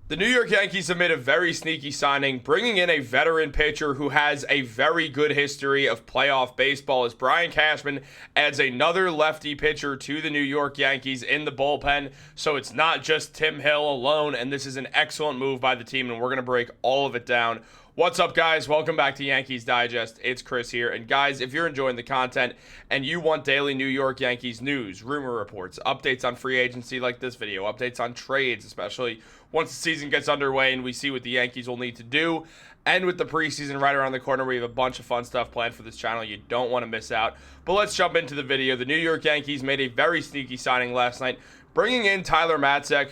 The New York Yankees have made a very sneaky signing, bringing in a veteran pitcher who has a very good history of playoff baseball as Brian Cashman adds another lefty pitcher to the New York Yankees in the bullpen. So it's not just Tim Hill alone, and this is an excellent move by the team, and we're going to break all of it down. What's up, guys? Welcome back to Yankees Digest. It's Chris here. And guys, if you're enjoying the content and you want daily New York Yankees news, rumor reports, updates on free agency like this video, updates on trades, especially once the season gets underway and we see what the Yankees will need to do, and with the preseason right around the corner, we have a bunch of fun stuff planned for this channel you don't want to miss out. But let's jump into the video. The New York Yankees made a very sneaky signing last night, bringing in Tyler Matzek,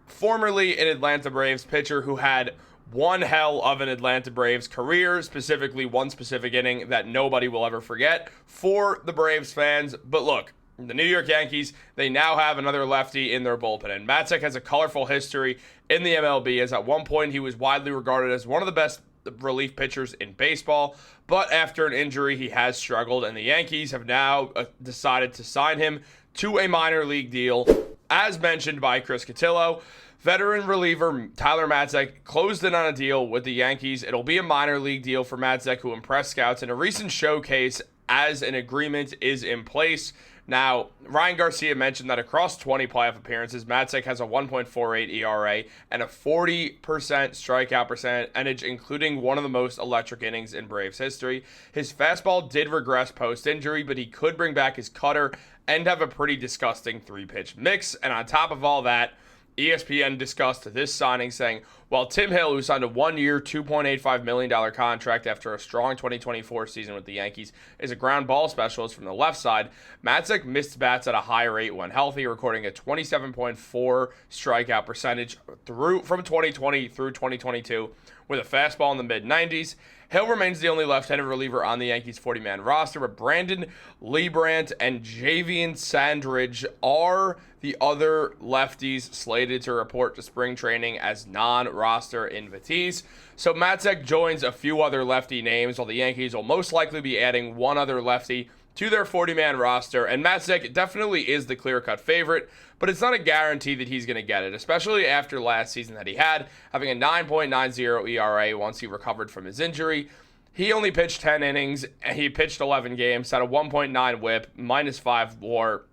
formerly an Atlanta Braves pitcher who had one hell of an Atlanta Braves career, specifically one specific inning that nobody will ever forget for the Braves fans. But look, the New York Yankees, they now have another lefty in their bullpen, and Matzek has a colorful history in the MLB, as at one point he was widely regarded as one of the best relief pitchers in baseball, but after an injury he has struggled, and the Yankees have now decided to sign him to a minor league deal. As mentioned by Chris Gallagher, veteran reliever Tyler Matzek closed in on a deal with the Yankees. It'll be a minor league deal for Matzek, who impressed scouts in a recent showcase, as an agreement is in place. Now, Ryan Garcia mentioned that across 20 playoff appearances, Matzek has a 1.48 ERA and a 40% strikeout percentage, including one of the most electric innings in Braves history. His fastball did regress post-injury, but he could bring back his cutter and have a pretty disgusting three-pitch mix. And on top of all that, ESPN discussed this signing, saying, while Tim Hill, who signed a one-year, $2.85 million contract after a strong 2024 season with the Yankees, is a ground ball specialist from the left side, Matzek missed bats at a high rate when healthy, recording a 27.4 strikeout percentage from 2020 through 2022 with a fastball in the mid-90s. Hill remains the only left-handed reliever on the Yankees' 40-man roster, but Brandon Leibrandt and Javian Sandridge are the other lefties slated to report to spring training as non-roster invitees. So Matzek joins a few other lefty names, while the Yankees will most likely be adding one other lefty to their 40-man roster, and Matzek definitely is the clear-cut favorite, but it's not a guarantee that he's going to get it, especially after last season that he had, having a 9.90 ERA once he recovered from his injury. He only pitched 10 innings, and he pitched 11 games, had a 1.9 whip, minus 0.5 WAR,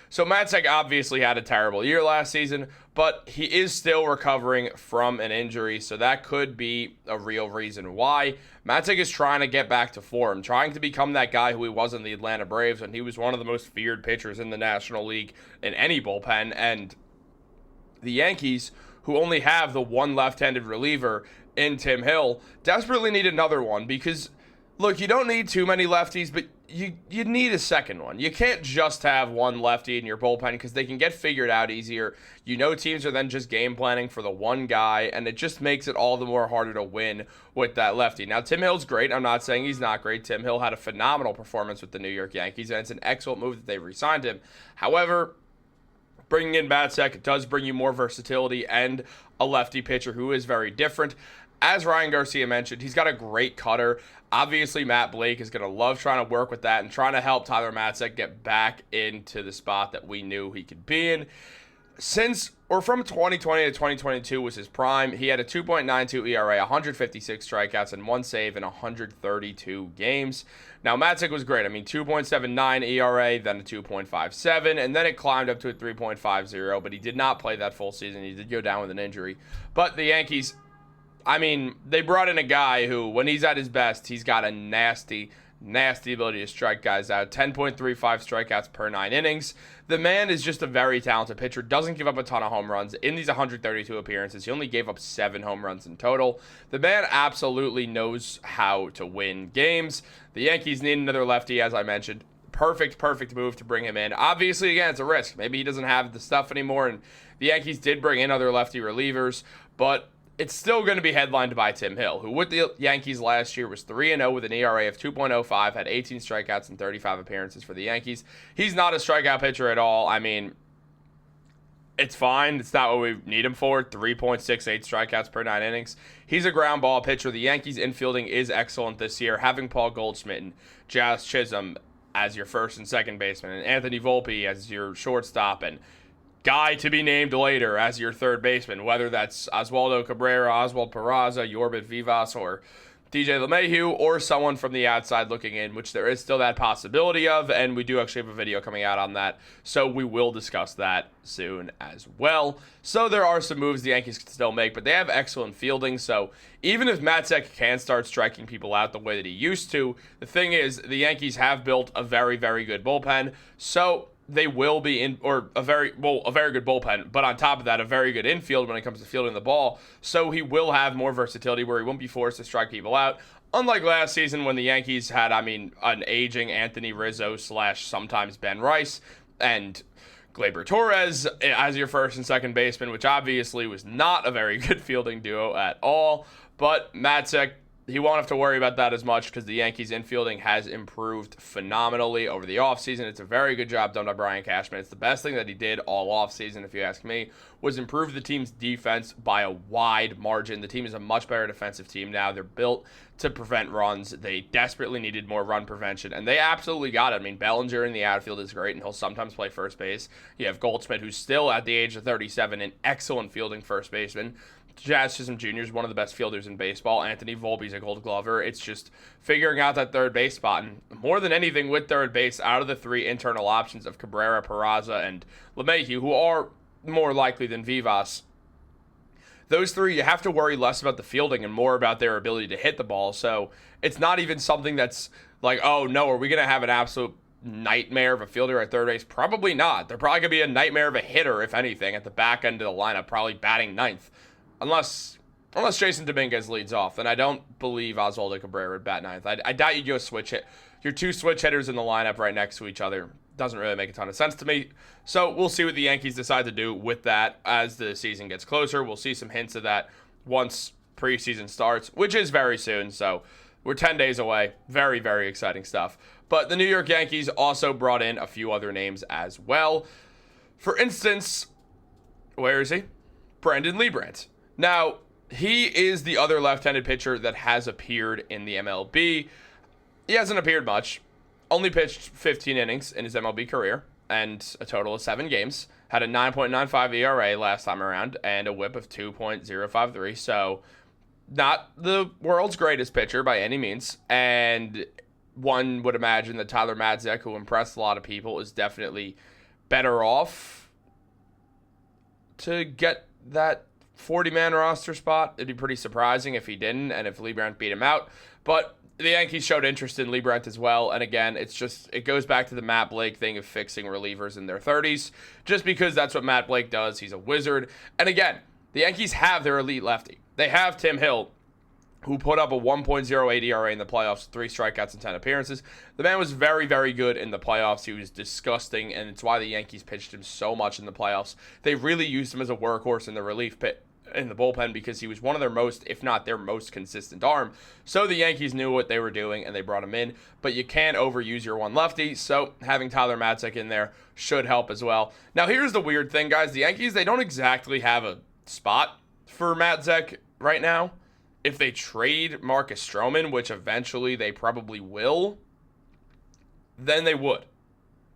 So Matzek obviously had a terrible year last season, but he is still recovering from an injury, so that could be a real reason why. Matzek is trying to get back to form, trying to become that guy who he was in the Atlanta Braves when he was one of the most feared pitchers in the National League in any bullpen, and the Yankees, who only have the one left-handed reliever in Tim Hill, desperately need another one because, look, you don't need too many lefties, but you need a second one. You can't just have one lefty in your bullpen because they can get figured out easier. You know, teams are then just game planning for the one guy, and it just makes it all the more harder to win with that lefty. Now, Tim Hill's great. I'm not saying he's not great. Tim Hill had a phenomenal performance with the New York Yankees, and it's an excellent move that they re-signed him. However, bringing in Matzek does bring you more versatility and a lefty pitcher who is very different. As Ryan Garcia mentioned, he's got a great cutter. Obviously, Matt Blake is going to love trying to work with that and trying to help Tyler Matzek get back into the spot that we knew he could be in. From 2020 to 2022 was his prime. He had a 2.92 ERA, 156 strikeouts, and one save in 132 games. Now, Matzek was great. 2.79 ERA, then a 2.57, and then it climbed up to a 3.50, but he did not play that full season. He did go down with an injury. But the Yankees, they brought in a guy who, when he's at his best, he's got a nasty ability to strike guys out. 10.35 strikeouts per 9 innings. The man is just a very talented pitcher. Doesn't give up a ton of home runs. In these 132 appearances, he only gave up 7 home runs in total. The man absolutely knows how to win games. The Yankees need another lefty, as I mentioned. Perfect move to bring him in. Obviously, again, it's a risk. Maybe he doesn't have the stuff anymore, and the Yankees did bring in other lefty relievers, but it's still going to be headlined by Tim Hill, who with the Yankees last year was 3-0 with an ERA of 2.05, had 18 strikeouts and 35 appearances for the Yankees. He's not a strikeout pitcher at all. It's fine. It's not what we need him for. 3.68 strikeouts per 9 innings. He's a ground ball pitcher. The Yankees' infielding is excellent this year, having Paul Goldschmidt and Jazz Chisholm as your first and second baseman, and Anthony Volpe as your shortstop, and guy to be named later as your third baseman, whether that's Oswaldo Cabrera, Oswald Peraza, Yorbit Vivas, or DJ LeMahieu, or someone from the outside looking in, which there is still that possibility of, and we do actually have a video coming out on that, so we will discuss that soon as well. So there are some moves the Yankees can still make, but they have excellent fielding, so even if Matzek can start striking people out the way that he used to, the thing is, the Yankees have built a very, very good bullpen, so they will be in, or a very good bullpen, but on top of that, a very good infield when it comes to fielding the ball. So he will have more versatility where he won't be forced to strike people out. Unlike last season when the Yankees had, an aging Anthony Rizzo / sometimes Ben Rice and Gleyber Torres as your first and second baseman, which obviously was not a very good fielding duo at all. But Matzek, he won't have to worry about that as much because the Yankees' infielding has improved phenomenally over the offseason. It's a very good job done by Brian Cashman. It's the best thing that he did all offseason, if you ask me, was improve the team's defense by a wide margin. The team is a much better defensive team now. They're built to prevent runs. They desperately needed more run prevention, and they absolutely got it. Bellinger in the outfield is great, and he'll sometimes play first base. You have Goldschmidt, who's still at the age of 37, an excellent fielding first baseman. Jazz Chisholm Jr. is one of the best fielders in baseball. Anthony Volpe is a Gold Glover. It's just figuring out that third base spot. And more than anything, with third base, out of the three internal options of Cabrera, Peraza, and LeMahieu, who are more likely than Vivas, those three, you have to worry less about the fielding and more about their ability to hit the ball. So it's not even something that's like, oh, no, are we going to have an absolute nightmare of a fielder at third base? Probably not. They're probably going to be a nightmare of a hitter, if anything, at the back end of the lineup, probably batting ninth. Unless Jason Dominguez leads off, then I don't believe Oswaldo Cabrera would bat ninth. I doubt you'd go switch hit. Your two switch hitters in the lineup right next to each other doesn't really make a ton of sense to me. So we'll see what the Yankees decide to do with that as the season gets closer. We'll see some hints of that once preseason starts, which is very soon. So we're 10 days away. Very, very exciting stuff. But the New York Yankees also brought in a few other names as well. For instance, where is he? Brandon Leibrandt. Now, he is the other left-handed pitcher that has appeared in the MLB. He hasn't appeared much. Only pitched 15 innings in his MLB career and a total of 7 games. Had a 9.95 ERA last time around and a whip of 2.053. So, not the world's greatest pitcher by any means. And one would imagine that Tyler Matzek, who impressed a lot of people, is definitely better off to get that 40-man roster spot. It'd be pretty surprising if he didn't and if Leibrandt beat him out. But the Yankees showed interest in Leibrandt as well. And again, it goes back to the Matt Blake thing of fixing relievers in their 30s. Just because that's what Matt Blake does. He's a wizard. And again, the Yankees have their elite lefty. They have Tim Hill, who put up a 1.08 ERA in the playoffs, 3 strikeouts and 10 appearances. The man was very, very good in the playoffs. He was disgusting, and it's why the Yankees pitched him so much in the playoffs. They really used him as a workhorse in the relief pit in the bullpen because he was one of their most, if not their most consistent arm. So the Yankees knew what they were doing, and they brought him in. But you can't overuse your one lefty, so having Tyler Matzek in there should help as well. Now, here's the weird thing, guys. The Yankees, they don't exactly have a spot for Matzek right now. If they trade Marcus Stroman, which eventually they probably will, then they would.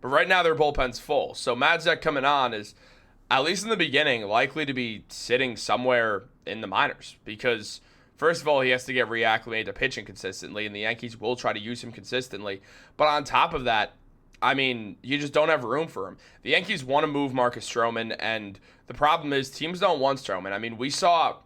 But right now their bullpen's full. So Matzek coming on is, at least in the beginning, likely to be sitting somewhere in the minors. Because, first of all, he has to get reacclimated to pitching consistently, and the Yankees will try to use him consistently. But on top of that, you just don't have room for him. The Yankees want to move Marcus Stroman, and the problem is teams don't want Stroman. We saw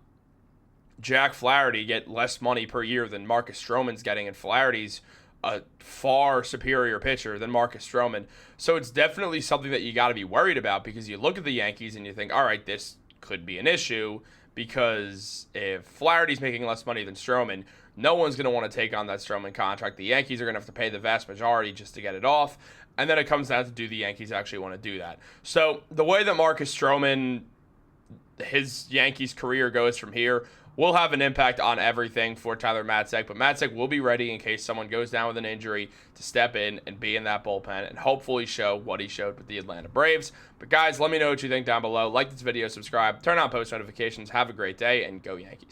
Jack Flaherty get less money per year than Marcus Stroman's getting, and Flaherty's a far superior pitcher than Marcus Stroman. So it's definitely something that you got to be worried about because you look at the Yankees and you think, all right, this could be an issue because if Flaherty's making less money than Stroman, no one's going to want to take on that Stroman contract. The Yankees are going to have to pay the vast majority just to get it off. And then it comes down to, do the Yankees actually want to do that? So the way that Marcus Stroman, his Yankees career goes from here, will have an impact on everything for Tyler Matzek, but Matzek will be ready in case someone goes down with an injury to step in and be in that bullpen and hopefully show what he showed with the Atlanta Braves. But guys, let me know what you think down below. Like this video, subscribe, turn on post notifications. Have a great day, and go Yankees.